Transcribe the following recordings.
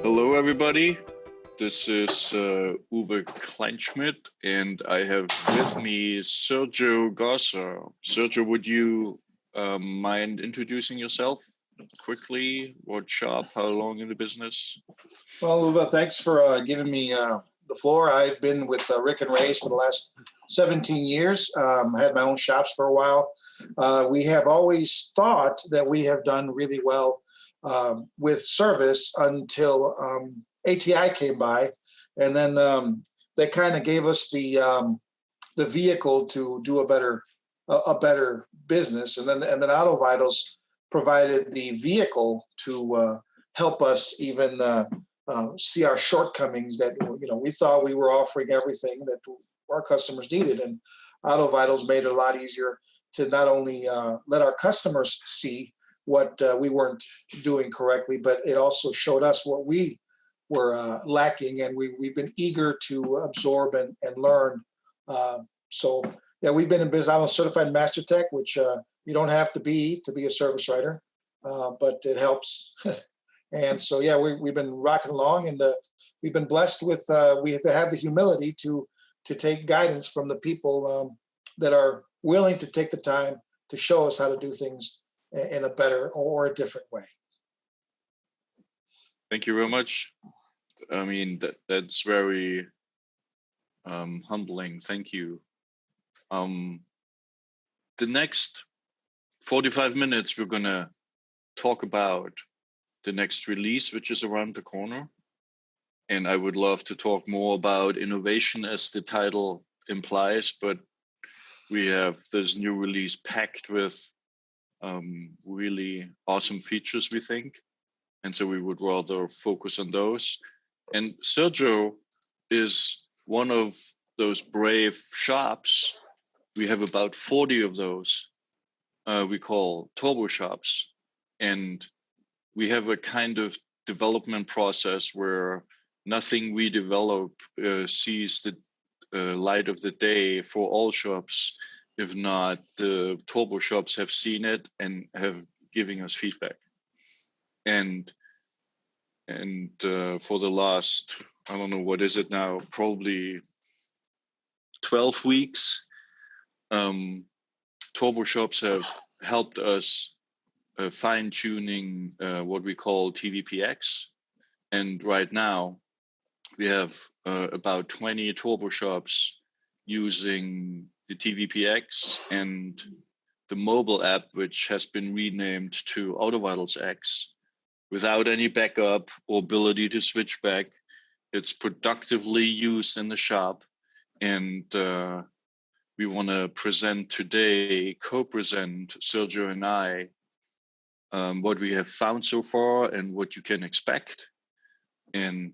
Hello, everybody. This is Uwe Kleinschmidt, and I have with me Sergio Garza. Sergio, would you mind introducing yourself quickly? What shop? How long in the business? Well, Uwe, thanks for giving me the floor. I've been with Rick and Ray's for the last 17 years. I had my own shops for a while. We have always thought that we have done really well with service until ATI came by, and then they kind of gave us the vehicle to do a better business, and then AutoVitals provided the vehicle to help us even see our shortcomings. That we thought we were offering everything that our customers needed, and AutoVitals made it a lot easier to not only let our customers see what we weren't doing correctly, but it also showed us what we were lacking, and we've been eager to absorb and learn. So yeah, we've been in business. I'm a certified master tech, which you don't have to be a service writer, but it helps. And so yeah, we've been rocking along, and we've been blessed with we have the humility to take guidance from the people that are willing to take the time to show us how to do things in a better or a different way. Thank you very much. I mean, that's very humbling. Thank you. The next 45 minutes, we're going to talk about the next release, which is around the corner. And I would love to talk more about innovation, as the title implies, but we have this new release packed with really awesome features, we think. And so we would rather focus on those. And Sergio is one of those brave shops. We have about 40 of those we call turbo shops. And we have a kind of development process where nothing we develop sees the light of the day for all shops. If not, the turbo shops have seen it and have giving us feedback. And for the last, I don't know, what is it now, probably 12 weeks, turbo shops have helped us fine-tuning what we call TVPX. And right now, we have about 20 turbo shops using the TVPX and the mobile app, which has been renamed to AutoVitals X, without any backup or ability to switch back. It's productively used in the shop. And we want to present today, co-present, Sergio and I, what we have found so far and what you can expect. And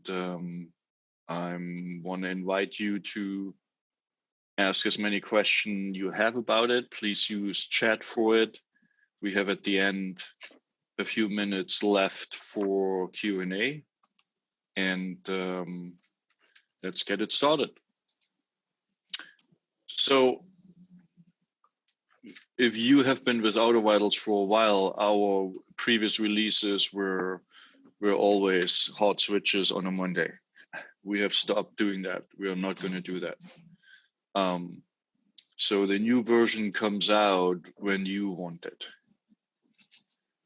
I want to invite you to ask as many questions you have about it. Please use chat for it. We have at the end a few minutes left for Q&A. And let's get it started. So if you have been with AutoVitals for a while, our previous releases were always hot switches on a Monday. We have stopped doing that. We are not going to do that. So the new version comes out when you want it.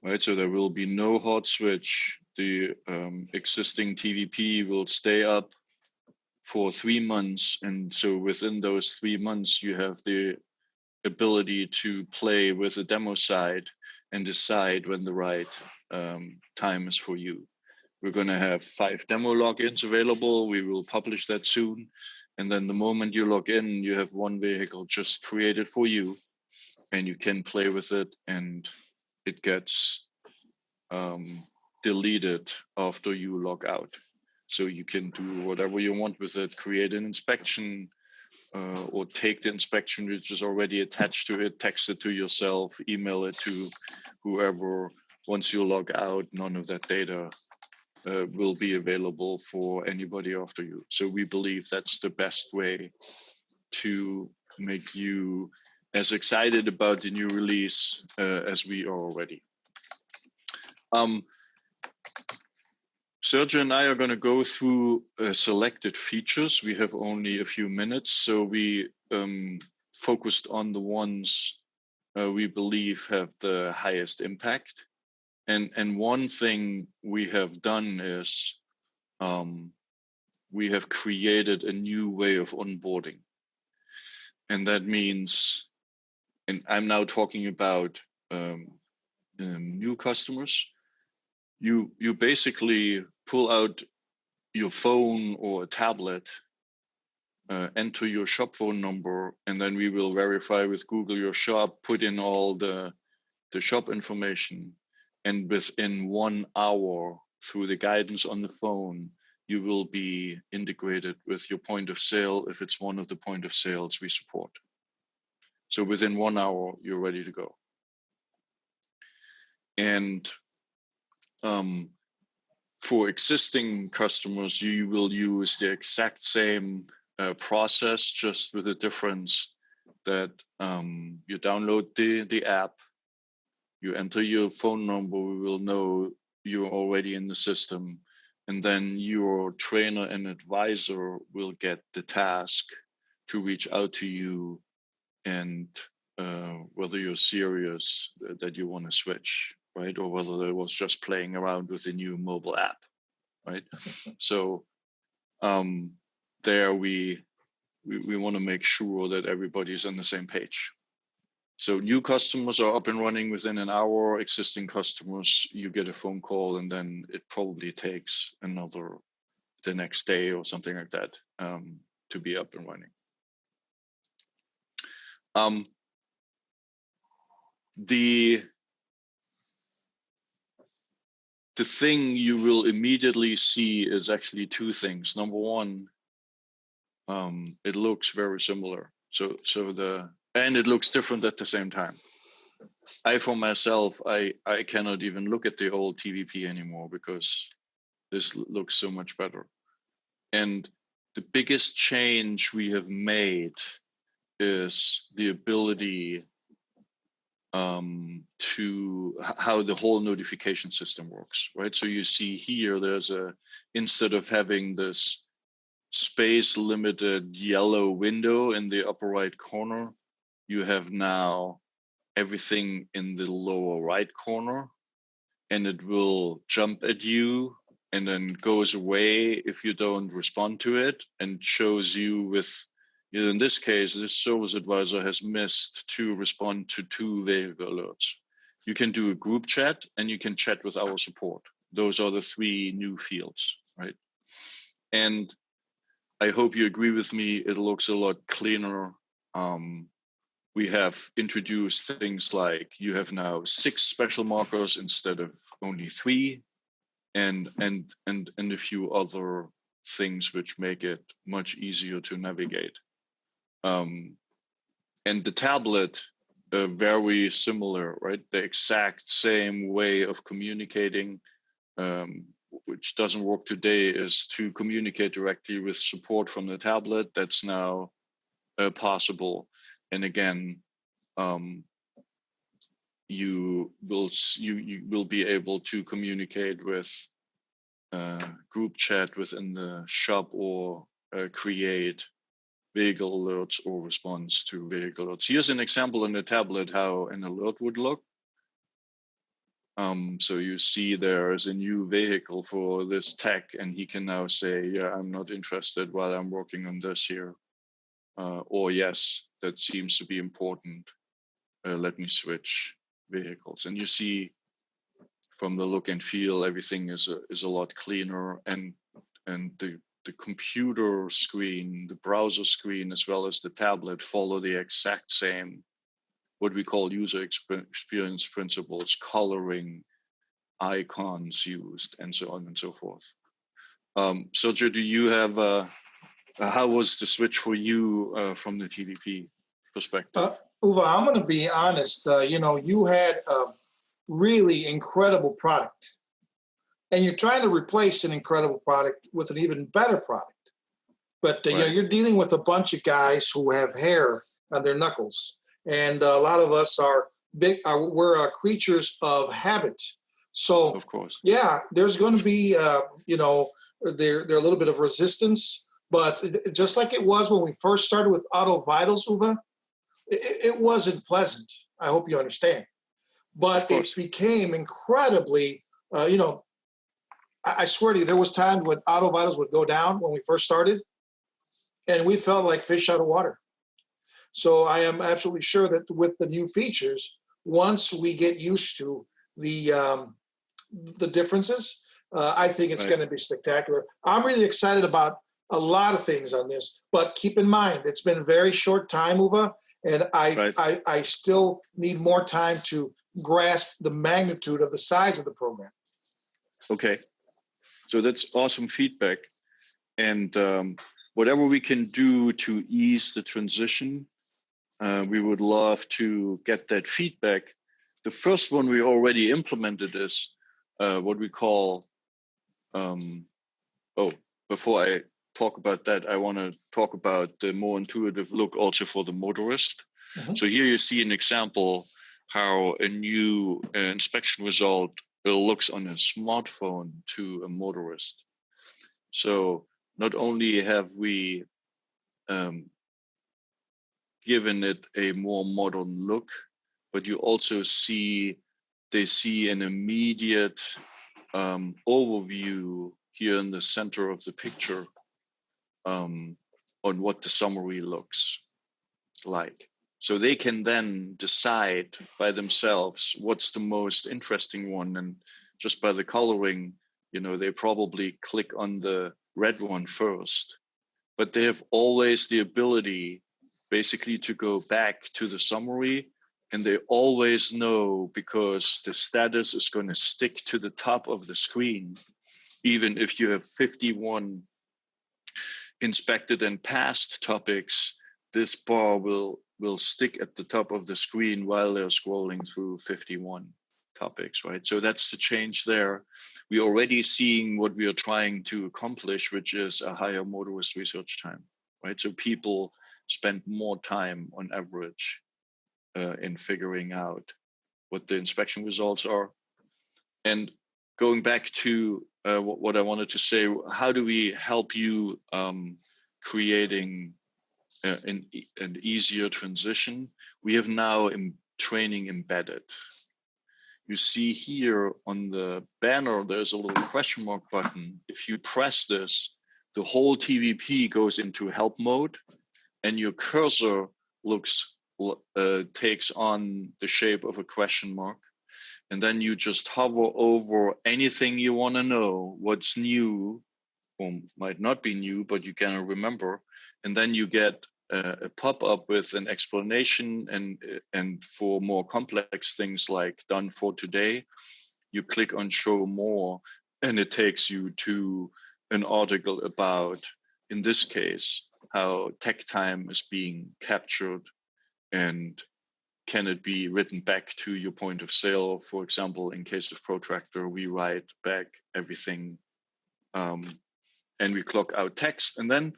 Right, so there will be no hot switch. The existing TVP will stay up for 3 months. And so within those 3 months, you have the ability to play with the demo side and decide when the right time is for you. We're going to have 5 demo logins available. We will publish that soon. And then the moment you log in, you have one vehicle just created for you, and you can play with it, and it gets deleted after you log out. So you can do whatever you want with it, create an inspection, or take the inspection which is already attached to it, text it to yourself, email it to whoever. Once you log out, none of that data will be available for anybody after you. So we believe that's the best way to make you as excited about the new release as we are already. Sergio and I are going to go through selected features. We have only a few minutes, so we focused on the ones we believe have the highest impact. And one thing we have done is we have created a new way of onboarding. And that means, and I'm now talking about new customers, you basically pull out your phone or a tablet, enter your shop phone number, and then we will verify with Google your shop, put in all the shop information, and within 1 hour, through the guidance on the phone, you will be integrated with your point of sale if it's one of the point of sales we support. So within 1 hour, you're ready to go. And for existing customers, you will use the exact same process, just with the difference that you download the app, you enter your phone number, we will know you're already in the system, and then your trainer and advisor will get the task to reach out to you and whether you're serious that you want to switch, right? Or whether it was just playing around with the new mobile app, right? So there we want to make sure that everybody's on the same page. So new customers are up and running within an hour. Existing customers, you get a phone call, and then it probably takes the next day or something like that to be up and running. The thing you will immediately see is actually two things. Number one, it looks very similar. And it looks different at the same time. For myself, I cannot even look at the old TVP anymore because this looks so much better. And the biggest change we have made is the ability to how the whole notification system works, right? So you see here, instead of having this space limited yellow window in the upper right corner, you have now everything in the lower right corner, and it will jump at you and then goes away if you don't respond to it, and shows you with, in this case, this service advisor has missed to respond to 2 vehicle alerts. You can do a group chat and you can chat with our support. Those are the 3 new fields, right? And I hope you agree with me, it looks a lot cleaner. We have introduced things like you have now 6 special markers instead of only 3, and a few other things which make it much easier to navigate. And the tablet, very similar, right? The exact same way of communicating, which doesn't work today, is to communicate directly with support from the tablet. That's now possible. And again, you will be able to communicate with group chat within the shop, or create vehicle alerts or response to vehicle alerts. Here's an example on the tablet how an alert would look. So you see there is a new vehicle for this tech, and he can now say, yeah, I'm not interested while I'm working on this here. Or yes, that seems to be important. Let me switch vehicles. And you see from the look and feel, everything is a lot cleaner, and the computer screen, the browser screen, as well as the tablet follow the exact same, what we call user experience principles, coloring, icons used, and so on and so forth. Sergio, do you have how was the switch for you from the TVP perspective? Uwe, I'm going to be honest. You had a really incredible product, and you're trying to replace an incredible product with an even better product. But Right. you're dealing with a bunch of guys who have hair on their knuckles, and a lot of us are big. We're creatures of habit. So, of course. yeah, there's going to be, there a little bit of resistance, but just like it was when we first started with AutoVitals, Uwe, it wasn't pleasant. I hope you understand. But it became incredibly, I swear to you, there was times when AutoVitals would go down when we first started, and we felt like fish out of water. So I am absolutely sure that with the new features, once we get used to the differences, I think it's going to be spectacular. I'm really excited about a lot of things on this, but keep in mind, it's been a very short time, Uwe, and I still need more time to grasp the magnitude of the size of the program. Okay. So that's awesome feedback. And whatever we can do to ease the transition, we would love to get that feedback. The first one we already implemented is what we call, before I talk about that, I want to talk about the more intuitive look also for the motorist. Mm-hmm. So here you see an example how a new inspection result looks on a smartphone to a motorist. So not only have we given it a more modern look, but you also they see an immediate overview here in the center of the picture on what the summary looks like. So they can then decide by themselves what's the most interesting one. And just by the coloring, they probably click on the red one first. But they have always the ability basically to go back to the summary, and they always know because the status is going to stick to the top of the screen. Even if you have 51 inspected and passed topics, this bar will stick at the top of the screen while they're scrolling through 51 topics, right? So that's the change there. We're already seeing what we are trying to accomplish, which is a higher motorist research time, right? So people spend more time on average in figuring out what the inspection results are. And going back to what I wanted to say, how do we help you creating an easier transition? We have now training embedded. You see here on the banner, there's a little question mark button. If you press this, the whole TVP goes into help mode, and your cursor takes on the shape of a question mark. And then you just hover over anything you want to know, what's new, or might not be new, but you can remember. And then you get a pop-up with an explanation, and for more complex things like done for today, you click on show more, and it takes you to an article about, in this case, how tech time is being captured, and can it be written back to your point of sale? For example, in case of Protractor, we write back everything and we clock out text. And then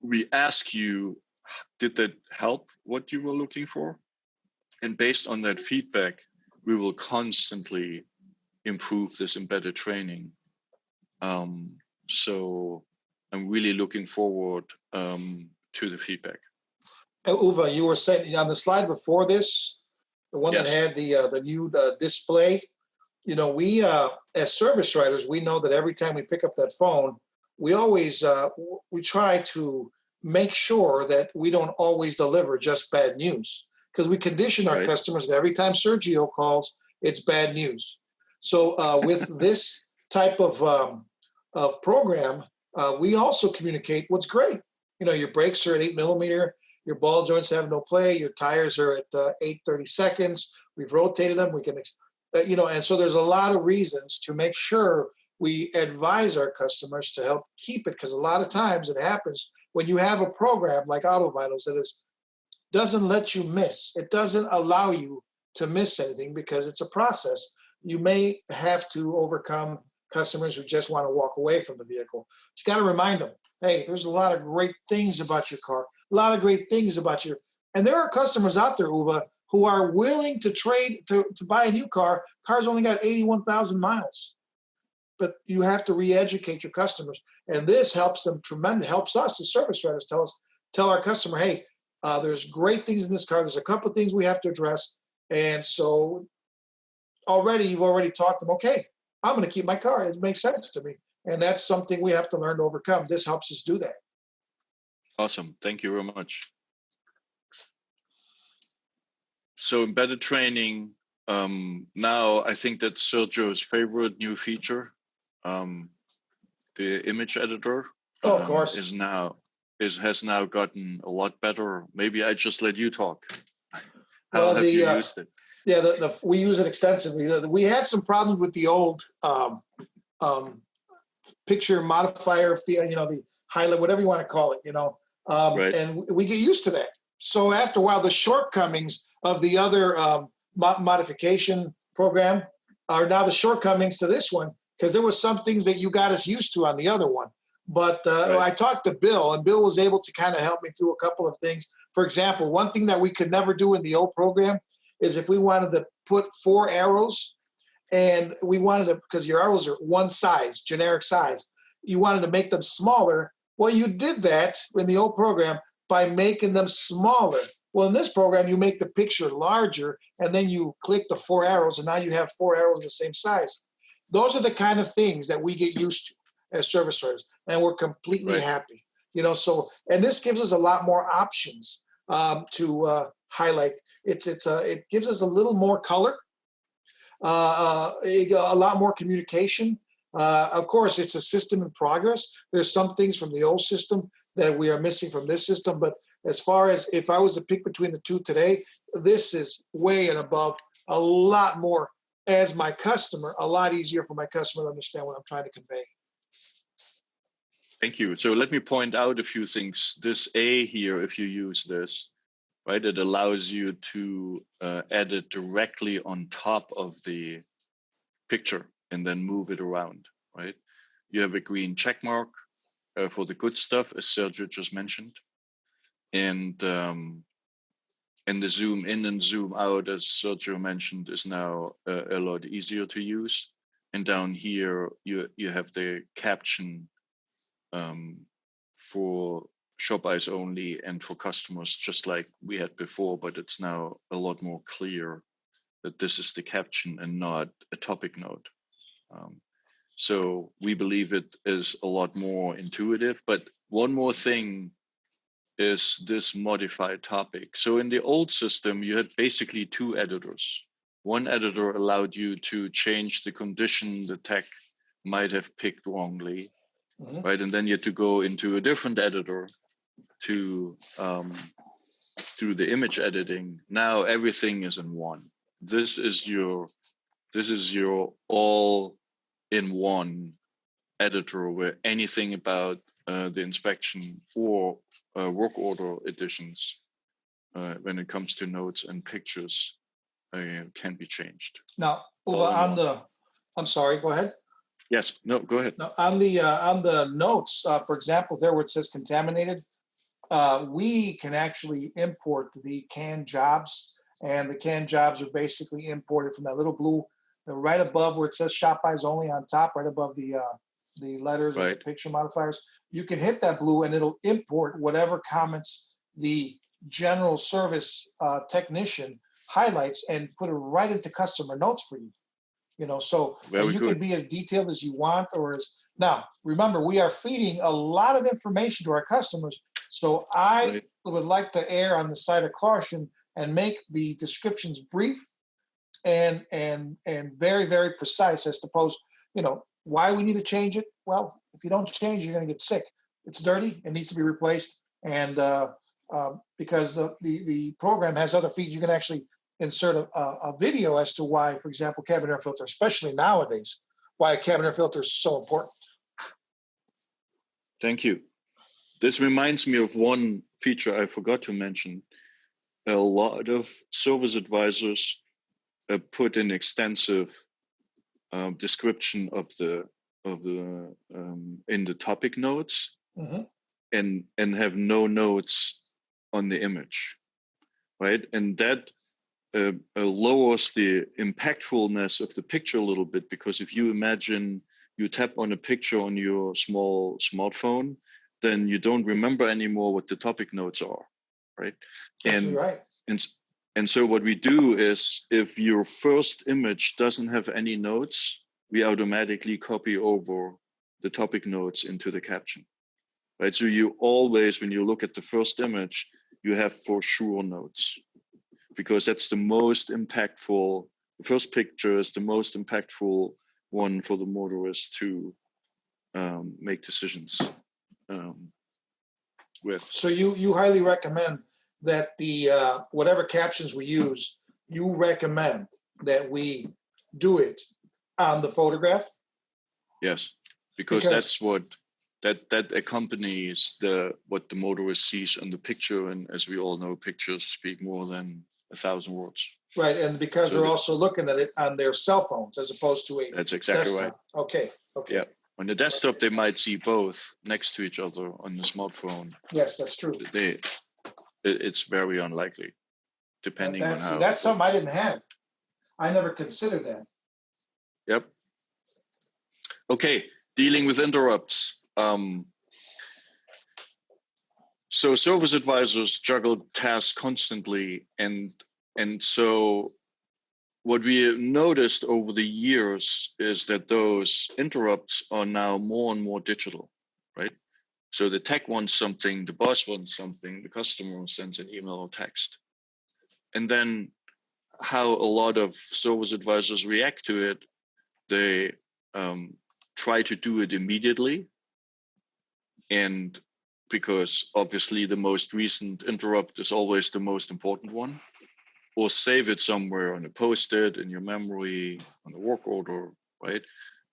we ask you, did that help what you were looking for? And based on that feedback, we will constantly improve this embedded training. So I'm really looking forward to the feedback. Uwe, you were saying on the slide before this, the one that had the new display, we as service writers, we know that every time we pick up that phone, we always we try to make sure that we don't always deliver just bad news, because we condition our customers that every time Sergio calls, it's bad news. So with this type of program, we also communicate what's great. Your brakes are at 8 millimeter. Your ball joints have no play. Your tires are at 8/30 seconds. We've rotated them. We can, and so there's a lot of reasons to make sure we advise our customers to help keep it, because a lot of times it happens when you have a program like AutoVitals that doesn't let you miss. It doesn't allow you to miss anything because it's a process. You may have to overcome customers who just want to walk away from the vehicle. But you got to remind them, hey, there's a lot of great things about your car. A lot of great things about and there are customers out there, Uwe, who are willing to trade to buy a new car. Car's only got 81,000 miles. But you have to re-educate your customers. And this helps them tremendously, helps us as service writers tell our customer, hey, there's great things in this car. There's a couple of things we have to address. And so you've already taught them, okay, I'm going to keep my car. It makes sense to me. And that's something we have to learn to overcome. This helps us do that. Awesome. Thank you very much. So embedded training, now I think that's Sergio's favorite new feature. The image editor of course has now gotten a lot better. Maybe I just let you talk. How have you used it? Yeah, we use it extensively. We had some problems with the old picture modifier, the highlight, whatever you want to call it, Right. And we get used to that. So after a while, the shortcomings of the other modification program are now the shortcomings to this one, because there were some things that you got us used to on the other one. But Right. I talked to Bill, and Bill was able to kind of help me through a couple of things. For example, one thing that we could never do in the old program is if we wanted to put 4 arrows, and we wanted to, because your arrows are one size, generic size, you wanted to make them smaller. Well, you did that in the old program by making them smaller. Well, in this program, you make the picture larger, and then you click the 4 arrows, and now you have 4 arrows the same size. Those are the kind of things that we get used to as service writers, and we're completely Right. happy. So, and this gives us a lot more options to highlight. It gives us a little more color, a lot more communication. Of course, it's a system in progress. There's some things from the old system that we are missing from this system, but as far as if I was to pick between the two today, this is way and above, a lot more, as my customer, a lot easier for my customer to understand what I'm trying to convey. Thank you. So let me point out a few things. This A here, if you use this, right, it allows you to edit directly on top of the picture and then move it around, right? You have a green check mark for the good stuff, as Sergio just mentioned. And the zoom in and zoom out, as Sergio mentioned, is now a lot easier to use. And down here, you have the caption for shop eyes only and for customers, just like we had before, but it's now a lot more clear that this is the caption and not a topic note. So we believe it is a lot more intuitive. But one more thing is this modified topic. So in the old system, you had basically 2 editors. One editor allowed you to change the condition the tech might have picked wrongly, right? And then you had to go into a different editor to do the image editing. Now everything is in one. This is your all-in-one editor where anything about the inspection or work order editions, when it comes to notes and pictures, can be changed. Now, Uwe, I'm sorry, go ahead. Yes, no, go ahead. Now, on the notes, for example, there where it says contaminated, we can actually import the canned jobs, and the canned jobs are basically imported from that little blue, right above where it says shop eyes only on top, right above the letters and the picture modifiers. You can hit that blue and it'll import whatever comments the general service technician highlights and put it right into customer notes for you. So you can be as detailed as you want, now remember, we are feeding a lot of information to our customers. So I would like to err on the side of caution and make the descriptions brief and very, very precise as opposed, why we need to change it. Well, if you don't change, you're going to get sick. It's dirty. It needs to be replaced. And because the program has other features, you can actually insert a video as to why, for example, cabin air filter, especially nowadays, why a cabin air filter is so important. Thank you. This reminds me of one feature I forgot to mention. A lot of service advisors put an extensive description of the in the topic notes, and have no notes on the image, right? And that lowers the impactfulness of the picture a little bit, because if you imagine you tap on a picture on your small smartphone, then you don't remember anymore what the topic notes are, right? That's right. And so what we do is, if your first image doesn't have any notes, we automatically copy over the topic notes into the caption, right? So you always, when you look at the first image, you have for sure notes, because that's the most impactful. The first picture is the most impactful one for the motorist to make decisions with. So you highly recommend that the whatever captions we use, you recommend that we do it on the photograph? Yes, because that's what that accompanies what the motorist sees on the picture, and as we all know, pictures speak more than 1,000 words. Right, and because they're also looking at it on their cell phones as opposed to a That's exactly desktop. right. Okay. Yeah, on the desktop they might see both next to each other. On the smartphone, yes, that's true. It's very unlikely, depending on how. That's something I didn't have. I never considered that. Yep. Okay, dealing with interrupts. So service advisors juggle tasks constantly, and so what we noticed over the years is that those interrupts are now more and more digital, right? So the tech wants something, the boss wants something, the customer sends an email or text. And then how a lot of service advisors react to it, they try to do it immediately. And because obviously the most recent interrupt is always the most important one, or save it somewhere on a post-it, in your memory, on a work order, right?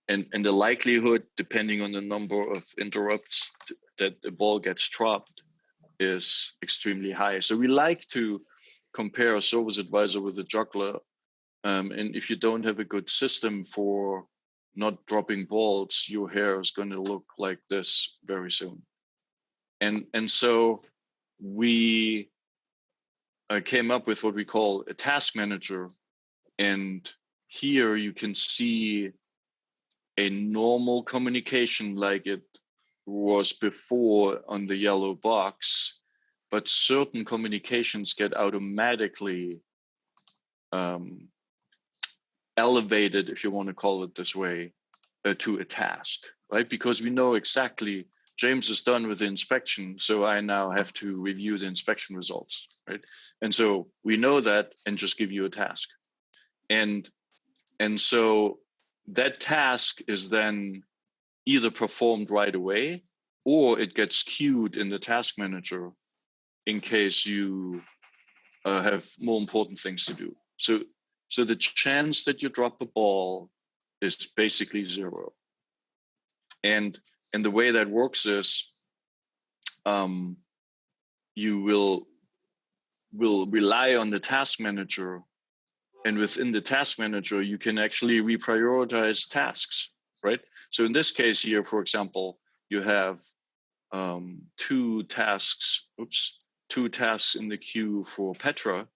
And the likelihood, depending on the number of interrupts that the ball gets dropped, is extremely high. So we like to compare a service advisor with a juggler. And if you don't have a good system for not dropping balls, your hair is going to look like this very soon. And so we came up with what we call a task manager. And here you can see a normal communication like it was before on the yellow box, but certain communications get automatically elevated, if you want to call it this way, to a task, right? Because we know exactly James is done with the inspection, so I now have to review the inspection results, right? And so we know that and just give you a task. And so that task is then either performed right away, or it gets queued in the task manager in case you have more important things to do. So the chance that you drop a ball is basically zero. And the way that works is you will rely on the task manager, and within the task manager, you can actually reprioritize tasks, right? So in this case here, for example, you have two tasks in the queue for Petra,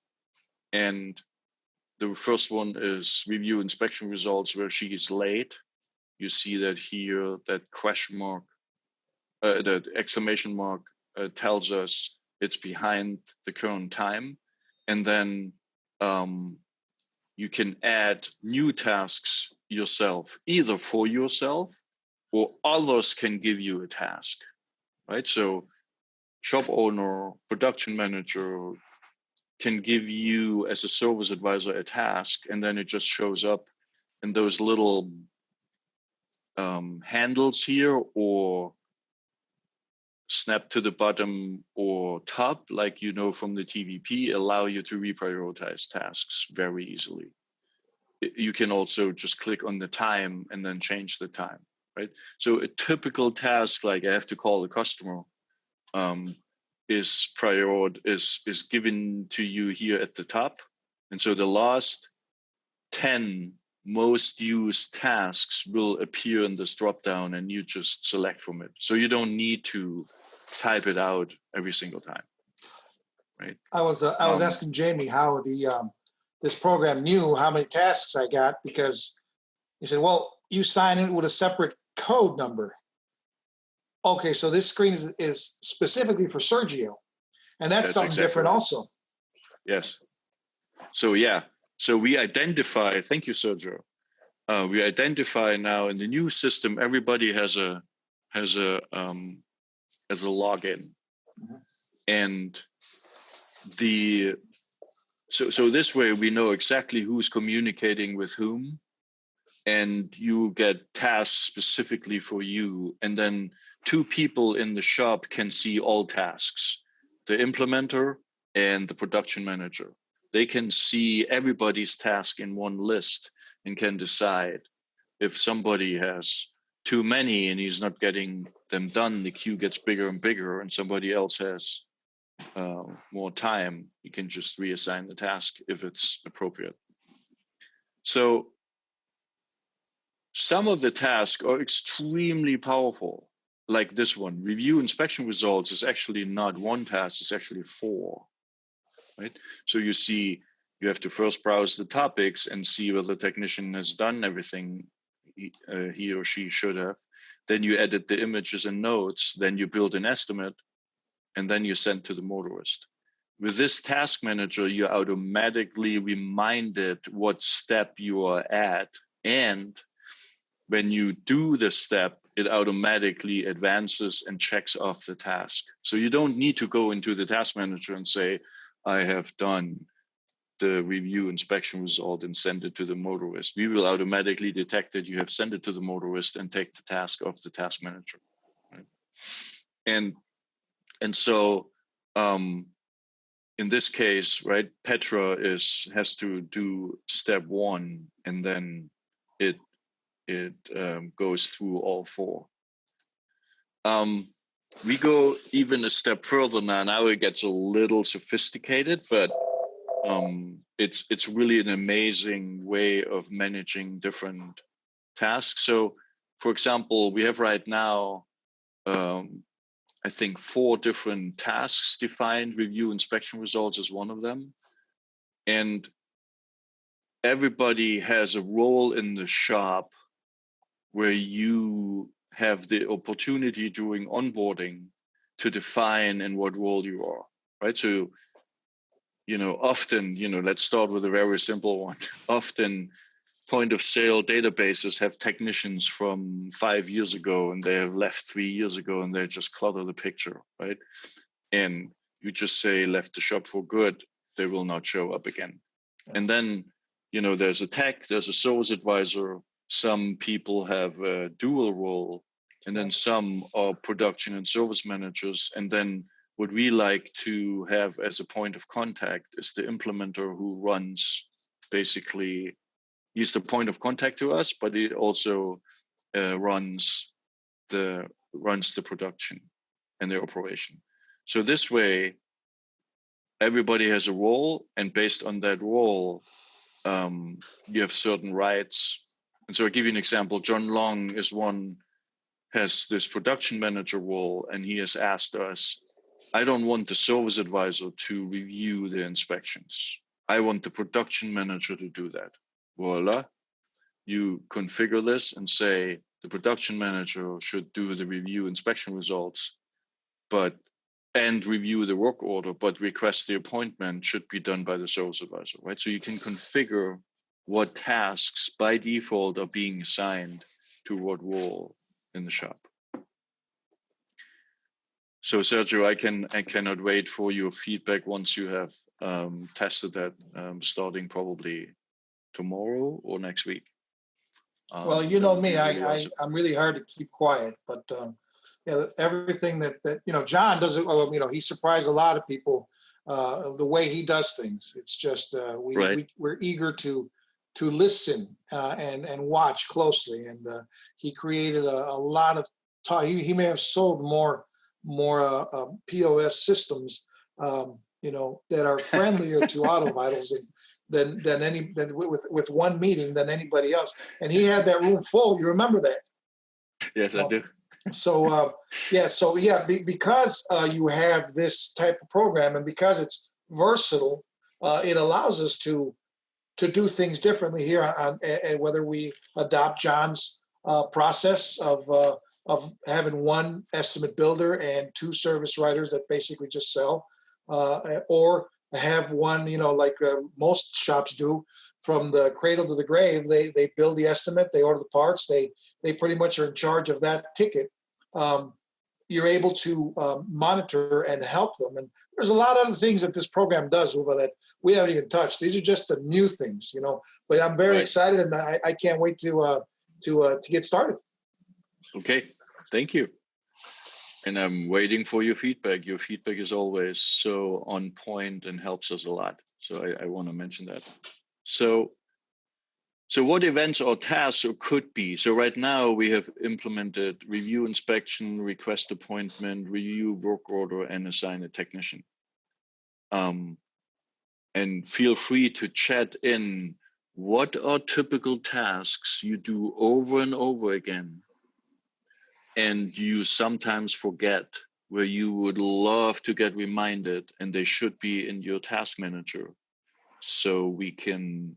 and the first one is review inspection results where she is late. You see that here, that question mark, that exclamation mark tells us it's behind the current time. And then you can add new tasks yourself, either for yourself or others can give you a task, right? So shop owner, production manager can give you as a service advisor a task, and then it just shows up in those little handles here, or snap to the bottom or top, like you know from the TVP, allow you to reprioritize tasks very easily. You can also just click on the time and then change the time, right? So a typical task, like I have to call a customer, is given to you here at the top. And so the last 10 most used tasks will appear in this dropdown, and you just select from it. So you don't need to type it out every single time, right? I was asking Jamie how this program knew how many tasks I got because he said, well, you sign in with a separate code number. Okay, so this screen is specifically for Sergio. And that's something exactly different also. Yes. So yeah, so we identify, thank you, Sergio. We identify now in the new system, everybody has a login. Mm-hmm. And so this way we know exactly who's communicating with whom, and you get tasks specifically for you. And then two people in the shop can see all tasks, the implementer and the production manager. They can see everybody's task in one list and can decide if somebody has too many and he's not getting them done, the queue gets bigger and bigger, and somebody else has more time, you can just reassign the task if it's appropriate. So some of the tasks are extremely powerful, like this one. Review inspection results is actually not one task, it's actually 4, right? So you see, you have to first browse the topics and see whether the technician has done everything he or she should have. Then you edit the images and notes, then you build an estimate, and then you send to the motorist. With this task manager, you're automatically reminded what step you are at, and when you do the step, it automatically advances and checks off the task. So you don't need to go into the task manager and say, I have done the review inspection result and send it to the motorist. We will automatically detect that you have sent it to the motorist and take the task off the task manager. Right? And so in this case, right, Petra has to do step 1, and then it goes through all 4. We go even a step further now. Now it gets a little sophisticated, but it's really an amazing way of managing different tasks. So, for example, we have right now, I think 4 different tasks defined. Review inspection results is one of them. And everybody has a role in the shop where you have the opportunity during onboarding to define in what role you are, right? So, often, let's start with a very simple one. Often point of sale databases have technicians from 5 years ago, and they have left 3 years ago, and they just clutter the picture, right? And you just say left the shop for good, they will not show up again. And then, there's a tech, there's a service advisor. Some people have a dual role, and then some are production and service managers. And then what we like to have as a point of contact is the implementer who runs, basically, he's the point of contact to us, but he also runs the production and the operation. So this way, everybody has a role, and based on that role, you have certain rights. And so I'll give you an example. John Long has this production manager role, and he has asked us, I don't want the service advisor to review the inspections. I want the production manager to do that. Voila. You configure this and say the production manager should do the review inspection results, and review the work order, but request the appointment should be done by the service advisor, right? So you can configure what tasks by default are being assigned to what role in the shop. So Sergio, I cannot wait for your feedback once you have tested that, starting probably tomorrow or next week. Well, you know me, awesome. I'm really hard to keep quiet, but everything that John does, he surprised a lot of people the way he does things. It's just we're eager to listen and watch closely, and he created a lot of he may have sold more POS systems that are friendlier to AutoVitals than with one meeting than anybody else. And he had that room full. You remember that? Yes, I do. So because you have this type of program, and because it's versatile, it allows us to do things differently here and whether we adopt John's process of having one estimate builder and two service writers that basically just sell, or have one, like most shops do, from the cradle to the grave. They build the estimate, they order the parts, they pretty much are in charge of that ticket. You're able to monitor and help them. And there's a lot of other things that this program does, Uwe, that we haven't even touched. These are just the new things, But I'm very excited, and I can't wait to get started. Okay, thank you. And I'm waiting for your feedback. Your feedback is always so on point and helps us a lot. So I want to mention that. So what events or tasks could be? So right now we have implemented review, inspection, request appointment, review work order, and assign a technician. And feel free to chat in what are typical tasks you do over and over again and you sometimes forget, where you would love to get reminded, and they should be in your task manager so we can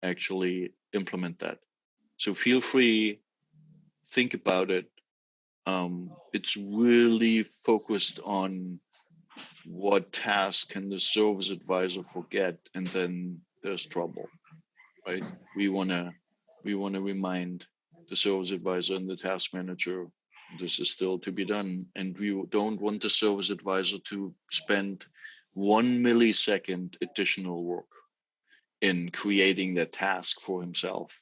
actually implement that. So feel free, think about it. It's really focused on what task can the service advisor forget, and then there's trouble, right? We wanna remind the service advisor and the task manager this is still to be done, and we don't want the service advisor to spend 1 millisecond additional work in creating that task for himself.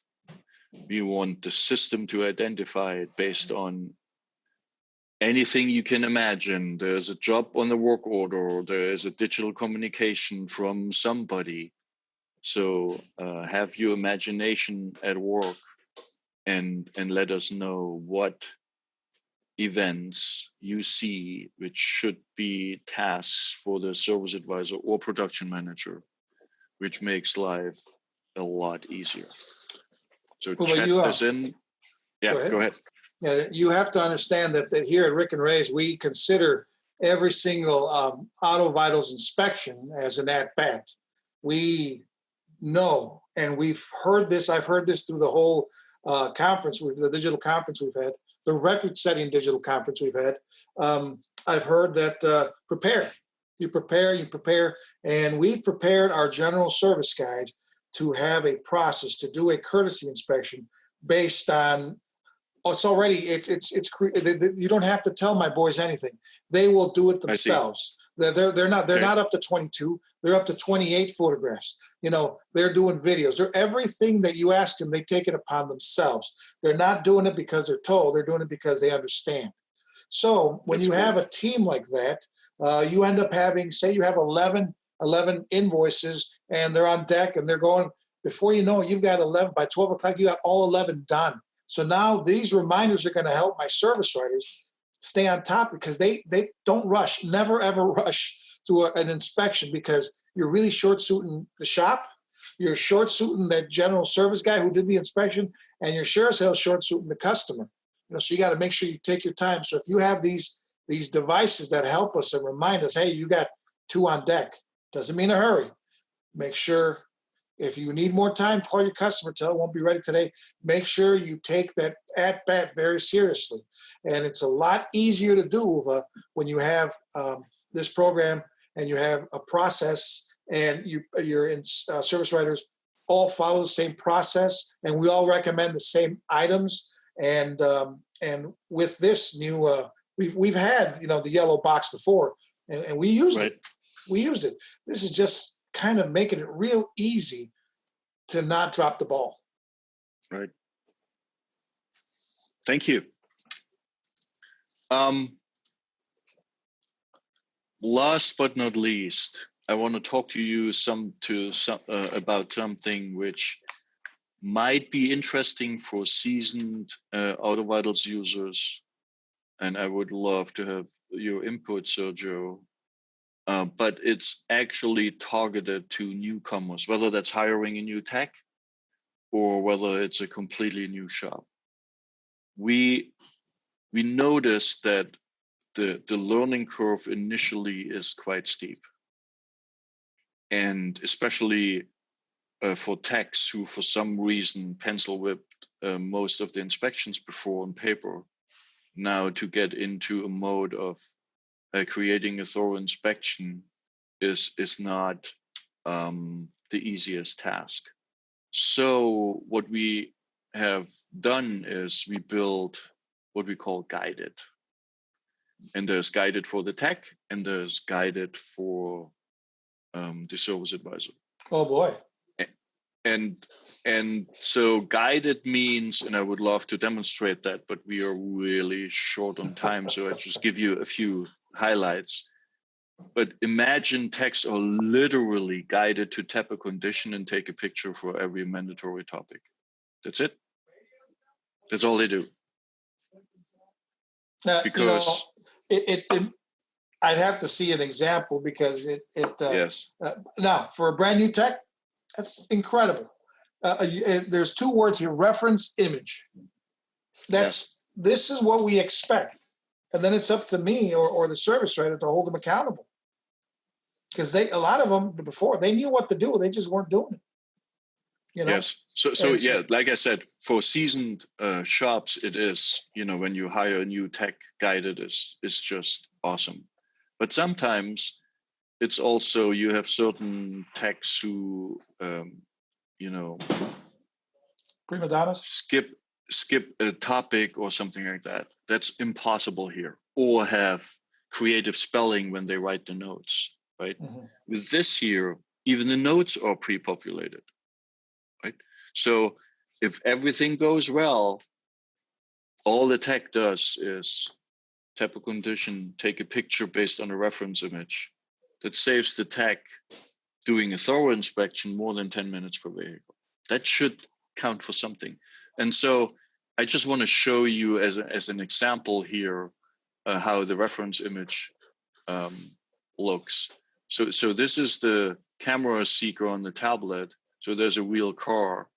We want the system to identify it based on anything you can imagine. There's a job on the work order, or there is a digital communication from somebody. So have your imagination at work and let us know what events you see which should be tasks for the service advisor or production manager, which makes life a lot easier. So chat this in. Yeah, go ahead. Yeah, you have to understand that here at Rick and Ray's, we consider every single AutoVitals inspection as an at-bat. We know, and we've heard this, I've heard this through the whole conference, the digital conference we've had, the record-setting digital conference we've had. I've heard that prepare, you prepare, and we've prepared our general service guide to have a process to do a courtesy inspection based on. It's you don't have to tell my boys anything. They will do it themselves. They're not up to 22. They're up to 28 photographs. They're doing videos. They're everything that you ask them, they take it upon themselves. They're not doing it because they're told. They're doing it because they understand. So when you have a team like that, you end up having, say you have 11 invoices and they're on deck and they're going, before you know it, you've got 11, by 12 o'clock, you got all 11 done. So now these reminders are going to help my service writers stay on top, because they don't rush, never ever rush to an inspection, because you're really short-suiting the shop, you're short-suiting that general service guy who did the inspection, and you're sure as hell short-suiting the customer. So you got to make sure you take your time. So if you have these devices that help us and remind us, hey, you got 2 on deck, doesn't mean a hurry. Make sure. If you need more time, call your customer, tell it won't be ready today. Make sure you take that at-bat very seriously. And it's a lot easier to do when you have this program and you have a process, and your service writers all follow the same process, and we all recommend the same items. And with this new, we've had the yellow box before, and we used it. We used it. This is just kind of making it real easy to not drop the ball. Right. Thank you. Last but not least, I want to talk to you about something which might be interesting for seasoned AutoVitals users, and I would love to have your input, Sergio. But it's actually targeted to newcomers, whether that's hiring a new tech or whether it's a completely new shop. We noticed that the learning curve initially is quite steep, and especially for techs who, for some reason, pencil whipped most of the inspections before on paper, now to get into a mode of creating a thorough inspection is not the easiest task. So what we have done is we build what we call guided. And there's guided for the tech, and there's guided for the service advisor. Oh boy. And so guided means, and I would love to demonstrate that, but we are really short on time, so I just give you a few highlights. But imagine techs are literally guided to tap a condition and take a picture for every mandatory topic. That's it. That's all they do. Because I'd have to see an example because yes. Now, for a brand new tech, that's incredible. There's two words here: reference image. This is what we expect, and then it's up to me or the service writer to hold them accountable. Because a lot of them before, they knew what to do, they just weren't doing it. Yes. So yeah, like I said, for seasoned shops, it is, when you hire a new tech, guided is just awesome. But sometimes it's also, you have certain techs who, prima donnas, skip a topic or something like that. That's impossible here. Or have creative spelling when they write the notes, right? Mm-hmm. With this here, even the notes are pre-populated, right? So if everything goes well, all the tech does is tap a condition, take a picture based on a reference image. That saves the tech doing a thorough inspection more than 10 minutes per vehicle. That should count for something. And so I just want to show you as an example here how the reference image looks. So this is the camera seeker on the tablet. So there's a real car,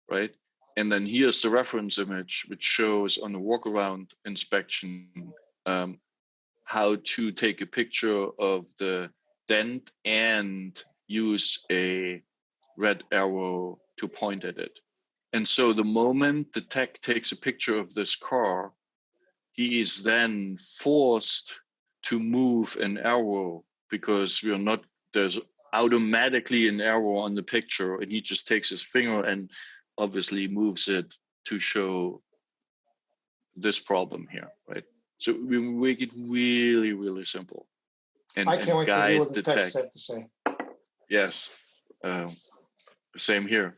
right? And then here's the reference image, which shows on the walk-around inspection how to take a picture of the dent and use a red arrow to point at it. And so the moment the tech takes a picture of this car, he is then forced to move an arrow because there's automatically an arrow on the picture, and he just takes his finger and obviously moves it to show this problem here, right? So we make it really, really simple. And I can't wait to hear what the tech text had to say. Yes, same here.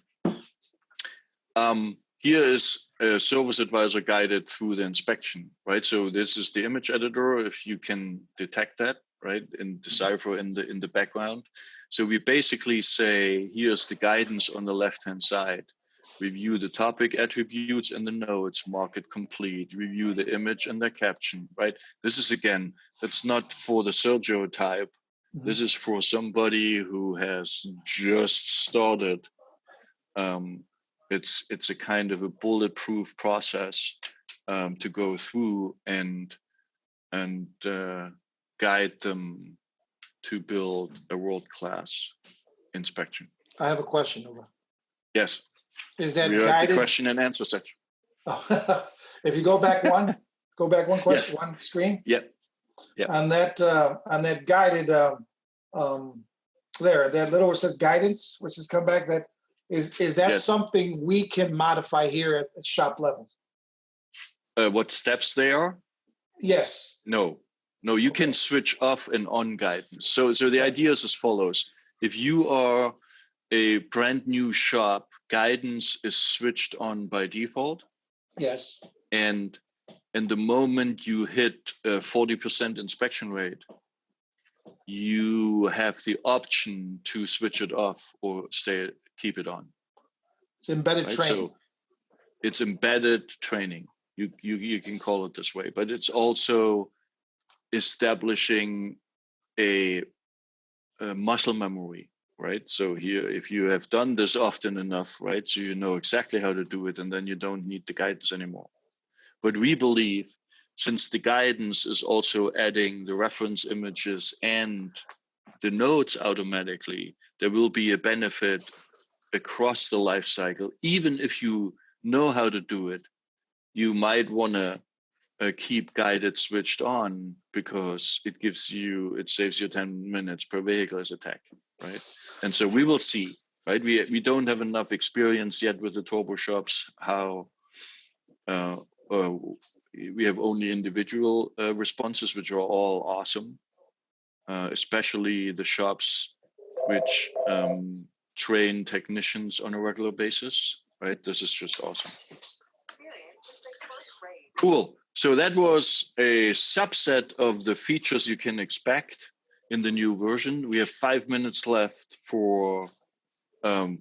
Here is a service advisor guided through the inspection, right? So this is the image editor, if you can detect that, right? And decipher in the background. So we basically say, here's the guidance on the left-hand side. Review the topic attributes and the notes, mark it complete, review the image and the caption, right? This is, again, that's not for the Sergio type. Mm-hmm. This is for somebody who has just started. It's a kind of a bulletproof process to go through and guide them to build a world-class inspection. I have a question, Uwe. Yes. Is that We're guided? At the question and answer section. If you go back one question, yes. One screen. Yep. Yeah. On that guided there, that little where it says guidance, which has come back. That is that yes. Something we can modify here at the shop level? What steps they are? Yes. No, you can switch off and on guidance. So the idea is as follows: if you are a brand new shop, guidance is switched on by default. Yes. And the moment you hit a 40% inspection rate, you have the option to switch it off or keep it on. It's embedded training. So it's embedded training. You can call it this way, but it's also establishing a muscle memory, right? So here, if you have done this often enough, right, so you know exactly how to do it, and then you don't need the guidance anymore. But we believe, since the guidance is also adding the reference images and the notes automatically, there will be a benefit across the life cycle. Even if you know how to do it, you might want to keep guided switched on, because it saves you 10 minutes per vehicle as a tech, right? And so we will see, right? We don't have enough experience yet with the turbo shops, how we have only individual responses, which are all awesome, especially the shops which train technicians on a regular basis, right? This is just awesome. Cool. So that was a subset of the features you can expect in the new version. We have 5 minutes left for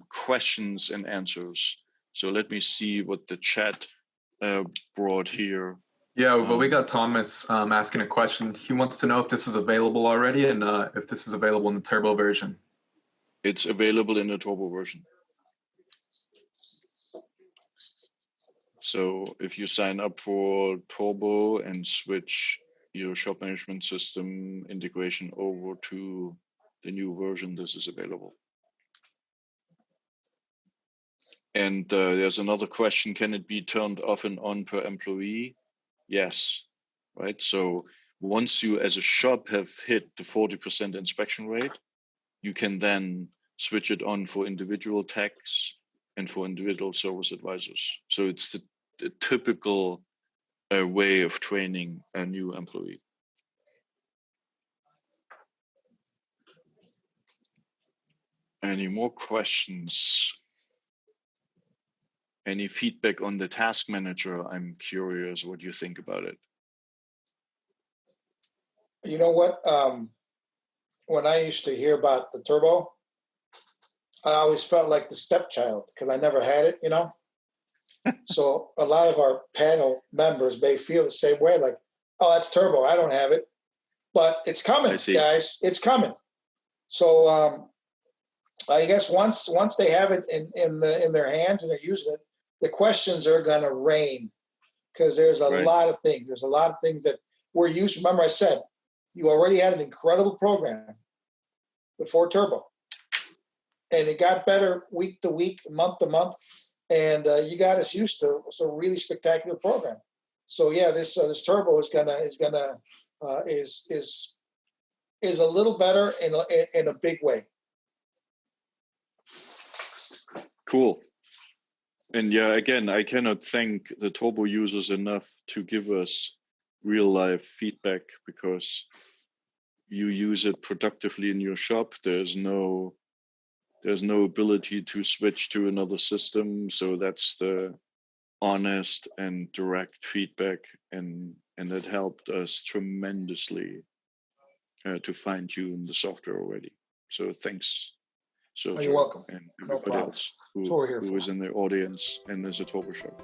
questions and answers. So let me see what the chat brought here. Yeah, but we got Thomas asking a question. He wants to know if this is available already, and if this is available in the turbo version. It's available in the turbo version. So if you sign up for turbo and switch your shop management system integration over to the new version, this is available. And there's another question: can it be turned off and on per employee? Yes, right? So once you as a shop have hit the 40% inspection rate, you can then switch it on for individual techs and for individual service advisors. So it's the typical way of training a new employee. Any more questions? Any feedback on the task manager? I'm curious what you think about it. You know what? When I used to hear about the turbo, I always felt like the stepchild because I never had it, you know? So a lot of our panel members may feel the same way, like, oh, that's turbo, I don't have it. But it's coming, guys. It's coming. So I guess once they have it in their hands and they're using it, the questions are going to rain, because there's a lot of things. There's a lot of things that we're used to. Remember, I said you already had an incredible program before turbo, and it got better week to week, month to month, and you got us used to a really spectacular program. So yeah, this turbo is a little better in a big way. Cool. And yeah, again, I cannot thank the turbo users enough to give us real life feedback, because you use it productively in your shop. There's no ability to switch to another system. So that's the honest and direct feedback, and it helped us tremendously to fine tune the software already. So thanks, Sergio. You're welcome. And everybody else who is in the audience and is a turbo shop.